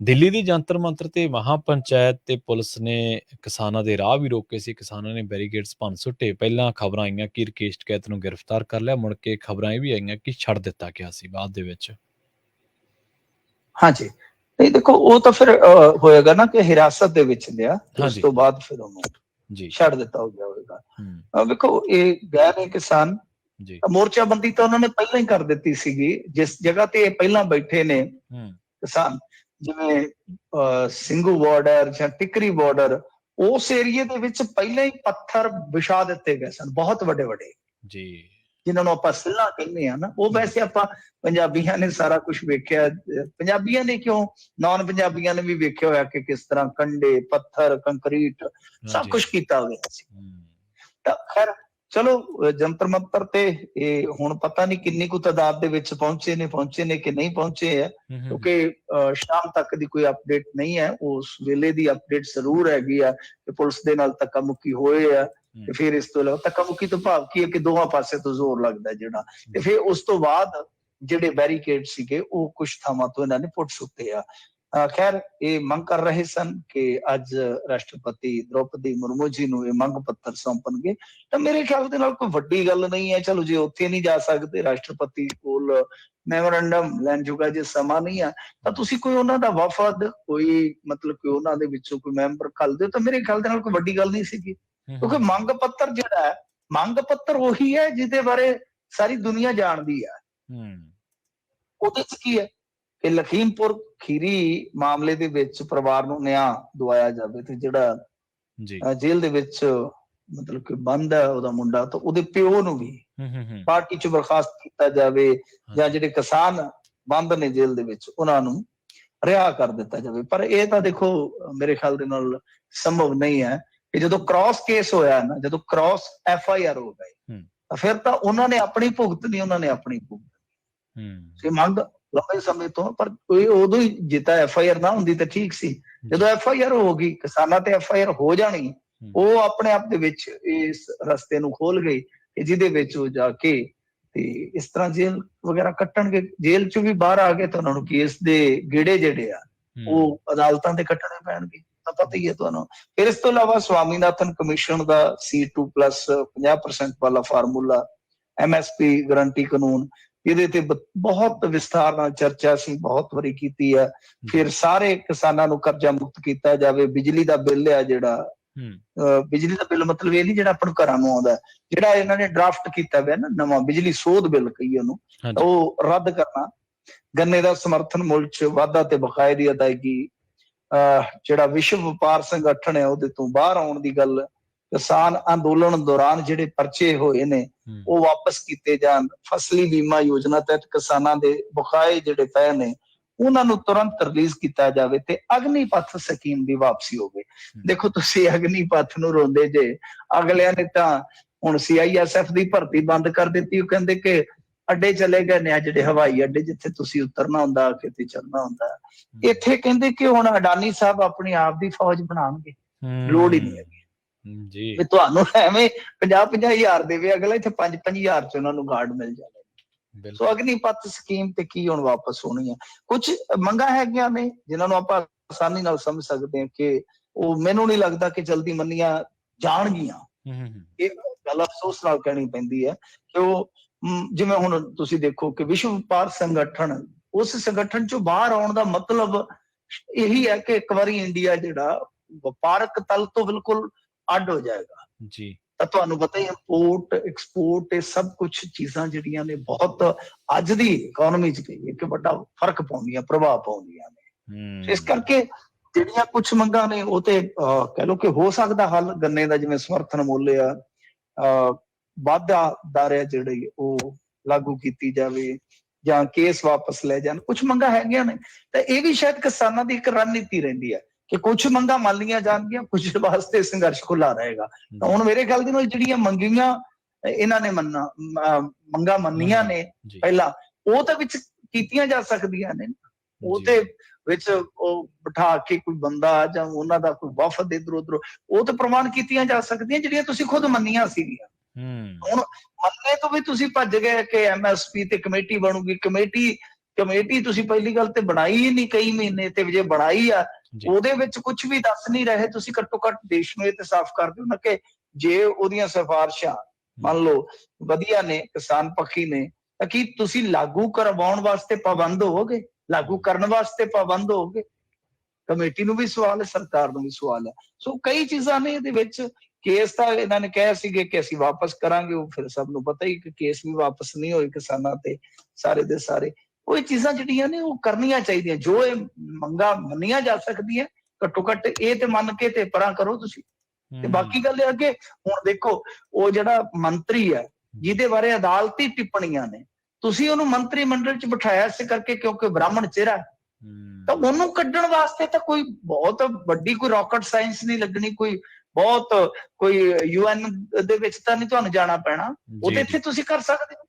ਦਿੱਲੀ ਦੀ ਜੰਤਰ ਮੰਤਰ ਤੇ ਮਹਾਪੰਚਾਇਤ ਤੇ ਪੁਲਿਸ ਨੇ ਕਿਸਾਨਾਂ ਦੇ ਰਾਹ ਵੀ ਰੋਕੇ ਸੀ। ਕਿਸਾਨਾਂ ਨੇ ਬੈਰੀਕੇਡਸ ਭੰਨ ਸੁੱਟੇ। ਪਹਿਲਾਂ ਖਬਰਾਂ ਆਈਆਂ ਕਿ ਰਕੇਸ਼ ਟਕੈਤ ਨੂੰ ਗ੍ਰਿਫਤਾਰ ਕਰ ਲਿਆ, ਮੁੜ ਕੇ ਖਬਰਾਂ ਇਹ ਵੀ ਆਈਆਂ ਕਿ ਛੱਡ ਦਿੱਤਾ ਗਿਆ ਸੀ ਬਾਅਦ ਦੇ ਵਿੱਚ। ਹਾਂਜੀ, ਨਹੀਂ ਦੇਖੋ ਉਹ ਤਾਂ ਫਿਰ ਹੋਏਗਾ ਨਾ ਕਿ ਹਿਰਾਸਤ ਦੇ ਵਿੱਚ ਲਿਆ, ਉਸ ਤੋਂ ਬਾਅਦ ਫਿਰ ਉਹਨੂੰ ਛੱਡ ਦਿੱਤਾ ਹੋ ਗਿਆ ਹੋਵੇਗਾ। ਵੇਖੋ ਇਹ ਗਏ ਨੇ ਕਿਸਾਨ, ਮੋਰਚਾਬੰਦੀ ਤਾਂ ਉਹਨਾਂ ਨੇ ਪਹਿਲਾਂ ਹੀ ਕਰ ਦਿੱਤੀ ਸੀਗੀ। ਜਿਸ ਜਗ੍ਹਾ ਤੇ ਇਹ ਪਹਿਲਾਂ ਬੈਠੇ ਨੇ ਕਿਸਾਨ, ਜਿਵੇਂ ਸਿੰਘੂ ਬਾਰਡਰ ਜਾਂ ਟਿਕਰੀ ਬਾਰਡਰ, ਉਸ ਏਰੀਏ ਦੇ ਵਿੱਚ ਪਹਿਲਾਂ ਹੀ ਪੱਥਰ ਵਿਛਾ ਦਿੱਤੇ ਗਏ ਸਨ, ਬਹੁਤ ਵੱਡੇ ਵੱਡੇ ਜੀ, ਜਿਨ੍ਹਾਂ ਨੂੰ ਆਪਾਂ ਸਿੱਲਾਂ ਕਹਿੰਦੇ ਆ ਨਾ। ਉਹ ਵੈਸੇ ਆਪਾਂ ਪੰਜਾਬੀਆਂ ਨੇ ਸਾਰਾ ਕੁਝ ਵੇਖਿਆ, ਪੰਜਾਬੀਆਂ ਨੇ ਕਿਉਂ, ਨਾਨ ਪੰਜਾਬੀਆਂ ਨੇ ਵੀ ਵੇਖਿਆ ਹੋਇਆ ਕਿ ਕਿਸ ਤਰ੍ਹਾਂ ਕੰਡੇ, ਪੱਥਰ, ਕੰਕਰੀਟ ਸਭ ਕੁਝ ਕੀਤਾ ਹੋਇਆ ਸੀ। ਤਾਂ ਖੈਰ ਚਲੋ, ਜੰਤਰ ਮੰਤਰ ਤੇ ਇਹ ਹੁਣ ਪਤਾ ਨਹੀਂ ਕਿੰਨੀ ਕੁ ਤਾਦਾਦ ਦੇ ਵਿੱਚ ਪਹੁੰਚੇ ਨੇ ਕਿ ਨਹੀਂ ਪਹੁੰਚੇ ਹੈ, ਕਿਉਂਕਿ ਸ਼ਾਮ ਤੱਕ ਦੀ ਕੋਈ ਅਪਡੇਟ ਨਹੀਂ ਹੈ। ਉਸ ਵੇਲੇ ਦੀ ਅਪਡੇਟ ਜ਼ਰੂਰ ਹੈਗੀ ਆ ਕਿ ਪੁਲਿਸ ਦੇ ਨਾਲ ਧੱਕਾ ਮੁੱਕੀ ਹੋਏ ਆ, ਤੇ ਫਿਰ ਇਸ ਤੋਂ ਇਲਾਵਾ ਧੱਕਾ ਮੁੱਕੀ ਤੋਂ ਭਾਵ ਕੀ ਹੈ ਕਿ ਦੋਹਾਂ ਪਾਸੇ ਤੋਂ ਜ਼ੋਰ ਲੱਗਦਾ ਜਿਹੜਾ, ਤੇ ਫਿਰ ਉਸ ਤੋਂ ਬਾਅਦ ਜਿਹੜੇ ਬੈਰੀਕੇਡ ਸੀਗੇ ਉਹ ਕੁਝ ਥਾਵਾਂ ਤੋਂ ਇਹਨਾਂ ਨੇ ਪੁੱਟ ਸੁੱਟੇ ਆ। ਖੈਰ ਇਹ ਮੰਗ ਕਰ ਰਹੇ ਸਨ ਕਿ ਅੱਜ ਰਾਸ਼ਟਰਪਤੀ ਦ੍ਰੋਪਦੀ ਮੁਰਮੂ ਜੀ ਨੂੰ ਇਹ ਮੰਗ ਪੱਤਰ ਸੌਂਪਣਗੇ, ਤਾਂ ਮੇਰੇ ਖਿਆਲ ਦੇ ਨਾਲ ਕੋਈ ਵੱਡੀ ਗੱਲ ਨਹੀਂ ਹੈ। ਚਲੋ ਜੇ ਉੱਥੇ ਨਹੀਂ ਜਾ ਸਕਦੇ, ਰਾਸ਼ਟਰਪਤੀ ਕੋਲ ਮੈਮੋਰੰਡਮ ਲੈਣ ਜੋਗਾ ਜੇ ਸਮਾਂ ਨਹੀਂ ਆ, ਤਾਂ ਤੁਸੀਂ ਕੋਈ ਉਹਨਾਂ ਦਾ ਵਫਦ, ਕੋਈ ਮਤਲਬ ਕਿ ਉਹਨਾਂ ਦੇ ਵਿੱਚੋਂ ਕੋਈ ਮੈਂਬਰ ਘੱਲ ਦਿਓ, ਤਾਂ ਮੇਰੇ ਖਿਆਲ ਦੇ ਨਾਲ ਕੋਈ ਵੱਡੀ ਗੱਲ ਨਹੀਂ ਸੀਗੀ। ਕਿਉਂਕਿ ਮੰਗ ਪੱਤਰ ਜਿਹੜਾ ਹੈ, ਮੰਗ ਪੱਤਰ ਉਹੀ ਹੈ ਜਿਹਦੇ ਬਾਰੇ ਸਾਰੀ ਦੁਨੀਆ ਜਾਣਦੀ ਹੈ। ਉਹਦੇ ਚ ਕੀ ਹੈ ਕਿ ਲਖੀਮਪੁਰ ਖੀਰੀ ਮਾਮਲੇ ਦੇ ਵਿੱਚ ਪਰਿਵਾਰ ਨੂੰ ਨਿਆਂ ਦਵਾਇਆ ਜਾਵੇ, ਤੇ ਜਿਹੜਾ ਜੇਲ੍ਹ ਦੇ ਵਿੱਚ ਮਤਲਬ ਕਿ ਬੰਦ ਹੈ ਉਹਦਾ ਮੁੰਡਾ, ਤਾਂ ਉਹਦੇ ਪਿਓ ਨੂੰ ਵੀ ਪਾਰਟੀ ਚ ਬਰਖਾਸਤ ਕੀਤਾ ਜਾਵੇ, ਜਾਂ ਜਿਹੜੇ ਕਿਸਾਨ ਬੰਦ ਨੇ ਜੇਲ੍ਹ ਦੇ ਵਿੱਚ ਉਹਨਾਂ ਨੂੰ ਰਿਹਾ ਕਰ ਦਿੱਤਾ ਜਾਵੇ। ਪਰ ਇਹ ਤਾਂ ਦੇਖੋ ਮੇਰੇ ਖਿਆਲ ਦੇ ਨਾਲ ਸੰਭਵ ਨਹੀਂ ਹੈ ਕਿ ਜਦੋਂ ਕ੍ਰਾਸ ਕੇਸ ਹੋਇਆ ਨਾ, ਜਦੋਂ ਕ੍ਰਾਸ FIR ਹੋ ਗਏ, ਤਾਂ ਫਿਰ ਤਾਂ ਉਹਨਾਂ ਨੇ ਆਪਣੀ ਭੁਗਤ ਨਹੀਂ, ਉਹਨਾਂ ਨੇ ਆਪਣੀ ਭੁਗਤ ਮੰਗ ਲੰਬੇ ਸਮੇਂ ਤੋਂ। ਪਰ ਕੋਈ ਉਦੋਂ ਹੀ ਜਿੱਤਾ FIR ਨਾ ਹੁੰਦੀ ਤਾਂ ਠੀਕ ਸੀ। ਜਦੋਂ FIR ਹੋ ਗਈ, ਕਿਸਾਨਾਂ ਤੇ FIR ਹੋ ਜਾਣੀ, ਉਹ ਆਪਣੇ ਆਪ ਦੇ ਵਿੱਚ ਇਸ ਰਸਤੇ ਨੂੰ ਖੋਲ ਗਈ ਕਿ ਜਿਹਦੇ ਵਿੱਚ ਉਹ ਜਾ ਕੇ ਤੇ ਇਸ ਤਰ੍ਹਾਂ ਜੇਲ੍ਹ ਵਗੈਰਾ ਕੱਟਣਗੇ। ਜੇਲ੍ਹ ਚੋਂ ਵੀ ਬਾਹਰ ਆ ਗਏ ਤਾਂ ਉਹਨਾਂ ਨੂੰ ਕੇਸ ਦੇ ਗੇੜੇ ਜਿਹੜੇ ਆ ਉਹ ਅਦਾਲਤਾਂ ਦੇ ਕੱਟਣੇ ਪੈਣਗੇ, ਤਾਂ ਪਤਾ ਹੀ ਹੈ ਤੁਹਾਨੂੰ। ਫਿਰ ਇਸ ਤੋਂ ਇਲਾਵਾ ਸਵਾਮੀਨਾਥਨ ਕਮਿਸ਼ਨ ਦਾ C2+ 50% ਵਾਲਾ ਫਾਰਮੂਲਾ, MSP ਗਰੰਟੀ ਕਾਨੂੰਨ, ਇਹਦੇ ਤੇ ਬਹੁਤ ਵਿਸਥਾਰ ਨਾਲ ਚਰਚਾ ਸੀ, ਬਹੁਤ ਵਾਰੀ ਕੀਤੀ ਹੈ। ਫਿਰ ਸਾਰੇ ਕਿਸਾਨਾਂ ਨੂੰ ਕਰਜ਼ਾ ਮੁਕਤ ਕੀਤਾ ਜਾਵੇ। ਬਿਜਲੀ ਦਾ ਬਿੱਲ ਆ ਜਿਹੜਾ, ਬਿਜਲੀ ਦਾ ਬਿੱਲ ਮਤਲਬ ਇਹ ਨਹੀਂ ਜਿਹੜਾ ਆਪਾਂ ਨੂੰ ਘਰਾਂ ਨੂੰ ਆਉਂਦਾ, ਜਿਹੜਾ ਇਹਨਾਂ ਨੇ ਡਰਾਫਟ ਕੀਤਾ ਹੋਇਆ ਨਾ ਨਵਾਂ ਬਿਜਲੀ ਸੋਧ ਬਿੱਲ ਕਹੀਏ ਉਹਨੂੰ, ਉਹ ਰੱਦ ਕਰਨਾ। ਗੰਨੇ ਦਾ ਸਮਰਥਨ ਮੁੱਲ ਚ ਵਾਧਾ ਤੇ ਬਕਾਏ ਦੀ ਅਦਾਇਗੀ, ਜਿਹੜਾ ਵਿਸ਼ਵ ਵਪਾਰ ਸੰਗਠਨ ਹੈ ਉਹਦੇ ਤੋਂ ਬਾਹਰ ਆਉਣ ਦੀ ਗੱਲ, ਕਿਸਾਨ ਅੰਦੋਲਨ ਦੌਰਾਨ ਜਿਹੜੇ ਪਰਚੇ ਹੋਏ ਨੇ ਉਹ ਵਾਪਸ ਕੀਤੇ ਜਾਣ, ਫਸਲੀ ਬੀਮਾ ਯੋਜਨਾ ਤਹਿਤ ਕਿਸਾਨਾਂ ਦੇ ਬਕਾਏ ਜਿਹੜੇ ਪਏ ਨੇ ਉਹਨਾਂ ਨੂੰ ਤੁਰੰਤ ਰਿਲੀਜ਼ ਕੀਤਾ ਜਾਵੇ, ਤੇ ਅਗਨੀਪਥ ਸਕੀਮ ਦੀ ਵਾਪਸੀ ਹੋਵੇ। ਦੇਖੋ ਤੁਸੀਂ ਅਗਨੀਪਥ ਨੂੰ ਰੋਂਦੇ ਜੇ, ਅਗਲਿਆਂ ਨੇ ਤਾਂ ਹੁਣ CISF ਦੀ ਭਰਤੀ ਬੰਦ ਕਰ ਦਿੱਤੀ। ਉਹ ਕਹਿੰਦੇ ਕਿ ਅੱਡੇ ਚਲੇ ਗਏ ਨੇ, ਜਿਹੜੇ ਹਵਾਈ ਅੱਡੇ ਜਿੱਥੇ ਤੁਸੀਂ ਉਤਰਨਾ ਹੁੰਦਾ, ਕਿਤੇ ਚੱਲਣਾ ਹੁੰਦਾ। ਇੱਥੇ ਕਹਿੰਦੇ ਕਿ ਹੁਣ ਅਡਾਨੀ ਸਾਹਿਬ ਆਪਣੀ ਆਪ ਦੀ ਫੌਜ ਬਣਾਉਣਗੇ, ਲੋੜ ਹੀ ਨਹੀਂ ਹੈਗੀ ਜੀ, ਤੁਹਾਨੂੰ ਐਵੇਂ 50-50 ਹਜ਼ਾਰ ਦੇਵੇ ਅਗਲਾ, ਇੱਥੇ 5-5 ਹਜ਼ਾਰ ਚ ਉਹਨਾਂ ਨੂੰ ਗਾਰਡ ਮਿਲ ਜਾਵੇ। ਸੋ ਅਗਨੀਪਥ ਸਕੀਮ ਤੇ ਕੀ ਹੁਣ ਵਾਪਸ ਹੋਣੀ ਹੈ। ਕੁਝ ਮੰਗਾਂ ਹੈਗੀਆਂ ਨੇ ਜਿਨ੍ਹਾਂ ਨੂੰ ਆਪਾਂ ਆਸਾਨੀ ਨਾਲ ਸਮਝ ਸਕਦੇ ਹਾਂ ਕਿ ਉਹ ਮੈਨੂੰ ਨਹੀਂ ਲੱਗਦਾ ਕਿ ਜਲਦੀ ਮੰਨੀਆਂ ਜਾਣਗੀਆਂ। ਇਹ ਗੱਲ ਅਫਸੋਸ ਨਾਲ ਕਹਿਣੀ ਪੈਂਦੀ ਹੈ ਕਿ ਉਹ ਜਿਵੇਂ ਹੁਣ ਤੁਸੀਂ ਦੇਖੋ ਕਿ ਵਿਸ਼ਵ ਵਪਾਰ ਸੰਗਠਨ, ਉਸ ਸੰਗਠਨ ਚੋਂ ਬਾਹਰ ਆਉਣ ਦਾ ਮਤਲਬ ਇਹੀ ਹੈ ਕਿ ਇੱਕ ਵਾਰੀ ਇੰਡੀਆ ਜਿਹੜਾ ਵਪਾਰਕ ਤਲ ਤੋਂ ਬਿਲਕੁਲ ਅੱਡ ਹੋ ਜਾਏਗਾ ਜੀ। ਤਾਂ ਤੁਹਾਨੂੰ ਪਤਾ ਹੀ ਇੰਪੋਰਟ ਐਕਸਪੋਰਟ ਇਹ ਸਭ ਕੁਝ ਚੀਜ਼ਾਂ ਜਿਹੜੀਆਂ ਨੇ ਬਹੁਤ ਅੱਜ ਦੀ ਇਕਨੋਮੀ ਚ ਕਹੀਏ ਕਿ ਵੱਡਾ ਫਰਕ ਪਾਉਂਦੀਆਂ, ਪ੍ਰਭਾਵ ਪਾਉਂਦੀਆਂ ਨੇ। ਇਸ ਕਰਕੇ ਜਿਹੜੀਆਂ ਕੁਝ ਮੰਗਾਂ ਨੇ ਉਹ ਤੇ ਕਹਿ ਲਓ ਕਿ ਹੋ ਸਕਦਾ ਹੱਲ। ਗੰਨੇ ਦਾ ਜਿਵੇਂ ਸਮਰਥਨ ਮੁੱਲ ਆ, ਵਾਧਾ ਦਰ ਜਿਹੜੀ ਉਹ ਲਾਗੂ ਕੀਤੀ ਜਾਵੇ, ਜਾਂ ਕੇਸ ਵਾਪਸ ਲੈ ਜਾਣ, ਕੁਝ ਮੰਗਾਂ ਹੈਗੀਆਂ ਨੇ। ਤਾਂ ਇਹ ਵੀ ਸ਼ਾਇਦ ਕਿਸਾਨਾਂ ਦੀ ਇੱਕ ਰਣਨੀਤੀ ਰਹਿੰਦੀ ਹੈ ਕਿ ਕੁਝ ਮੰਗਾਂ ਮੰਨ ਲਈਆਂ ਜਾਣਗੀਆਂ, ਕੁਝ ਵਾਸਤੇ ਸੰਘਰਸ਼ ਖੁੱਲਾ ਰਹੇਗਾ। ਤਾਂ ਹੁਣ ਮੇਰੇ ਖਿਆਲ ਦੇ ਨਾਲ ਜਿਹੜੀਆਂ ਮੰਗੀਆਂ ਇਹਨਾਂ ਨੇ ਮੰਗਾਂ ਮੰਨੀਆਂ ਨੇ ਪਹਿਲਾਂ, ਉਹ ਤਾਂ ਵਿੱਚ ਕੀਤੀਆਂ ਜਾ ਸਕਦੀਆਂ ਨੇ। ਉਹ ਤੇ ਵਿੱਚ ਉਹ ਬਿਠਾ ਕੇ ਕੋਈ ਬੰਦਾ ਜਾਂ ਉਹਨਾਂ ਦਾ ਕੋਈ ਵਫਦ ਇੱਧਰ ਉੱਧਰ, ਉਹ ਤੇ ਪ੍ਰਮਾਣ ਕੀਤੀਆਂ ਜਾ ਸਕਦੀਆਂ ਜਿਹੜੀਆਂ ਤੁਸੀਂ ਖੁਦ ਮੰਨੀਆਂ ਸੀਗੀਆਂ। ਹੁਣ ਮੰਨੇ ਤੋਂ ਵੀ ਤੁਸੀਂ ਭੱਜ ਗਏ ਕਿ MSP ਤੇ ਕਮੇਟੀ ਬਣੂਗੀ, ਕਮੇਟੀ ਕਮੇਟੀ ਤੁਸੀਂ ਪਹਿਲੀ ਗੱਲ ਤੇ ਬਣਾਈ ਹੀ ਨਹੀਂ ਕਈ ਮਹੀਨੇ, ਤੇ ਜੇ ਬਣਾਈ ਆ ਉਹਦੇ ਵਿੱਚ ਕੁਝ ਵੀ ਦੱਸ ਨਹੀਂ ਰਹੇ ਤੁਸੀਂ। ਘੱਟੋ ਘੱਟ ਦੇਸ਼ ਨੂੰ ਇਹ ਤੇ ਸਾਫ਼ ਕਰ ਦਿਓ ਨਾ ਕਿ ਜੇ ਉਹਦੀਆਂ ਸਿਫਾਰਿਸ਼ਾਂ ਮੰਨ ਲਓ ਵਧੀਆ ਨੇ, ਕਿਸਾਨ ਪੱਖੀ ਨੇ, ਤਾਂ ਕੀ ਤੁਸੀਂ ਲਾਗੂ ਕਰਵਾਉਣ ਵਾਸਤੇ ਪਾਬੰਦ ਹੋਵੋਗੇ? ਲਾਗੂ ਕਰਨ ਵਾਸਤੇ ਪਾਬੰਦ ਹੋਵੋਗੇ? ਕਮੇਟੀ ਨੂੰ ਵੀ ਸਵਾਲ ਹੈ, ਸਰਕਾਰ ਨੂੰ ਵੀ ਸਵਾਲ ਹੈ। ਸੋ ਕਈ ਚੀਜ਼ਾਂ ਨੇ ਇਹਦੇ ਵਿੱਚ। ਕੇਸ ਤਾਂ ਇਹਨਾਂ ਨੇ ਕਿਹਾ ਸੀਗੇ ਕਿ ਅਸੀਂ ਵਾਪਸ ਕਰਾਂਗੇ, ਉਹ ਫਿਰ ਸਭ ਨੂੰ ਪਤਾ ਹੀ ਕਿ ਕੇਸ ਵੀ ਵਾਪਸ ਨਹੀਂ ਹੋਏ ਕਿਸਾਨਾਂ ਤੇ ਸਾਰੇ ਦੇ ਸਾਰੇ। ਉਹ ਇਹ ਚੀਜ਼ਾਂ ਜਿਹੜੀਆਂ ਨੇ ਉਹ ਕਰਨੀਆਂ ਚਾਹੀਦੀਆਂ, ਜੋ ਇਹ ਮੰਗਾਂ ਮੰਨੀਆਂ ਜਾ ਸਕਦੀਆਂ ਘੱਟੋ ਘੱਟ ਇਹ ਤੇ ਮੰਨ ਕੇ ਤੇ ਪਰਾਂ ਕਰੋ ਤੁਸੀਂ। ਤੇ ਬਾਕੀ ਗੱਲ ਇਹ ਅੱਗੇ ਹੁਣ ਦੇਖੋ, ਉਹ ਜਿਹੜਾ ਮੰਤਰੀ ਹੈ ਜਿਹਦੇ ਬਾਰੇ ਅਦਾਲਤੀ ਟਿੱਪਣੀਆਂ ਨੇ, ਤੁਸੀਂ ਉਹਨੂੰ ਮੰਤਰੀ ਮੰਡਲ ਚ ਬਿਠਾਇਆ ਇਸੇ ਕਰਕੇ ਕਿਉਂਕਿ ਬ੍ਰਾਹਮਣ ਚਿਹਰਾ, ਤਾਂ ਉਹਨੂੰ ਕੱਢਣ ਵਾਸਤੇ ਤਾਂ ਕੋਈ ਬਹੁਤ ਵੱਡੀ ਕੋਈ ਰਾਕਟ ਸਾਇੰਸ ਨਹੀਂ ਲੱਗਣੀ, ਕੋਈ UN ਦੇ ਵਿੱਚ ਤਾਂ ਨਹੀਂ ਤੁਹਾਨੂੰ ਜਾਣਾ ਪੈਣਾ, ਉਹ ਤੇ ਇੱਥੇ ਤੁਸੀਂ ਕਰ ਸਕਦੇ ਹੋ।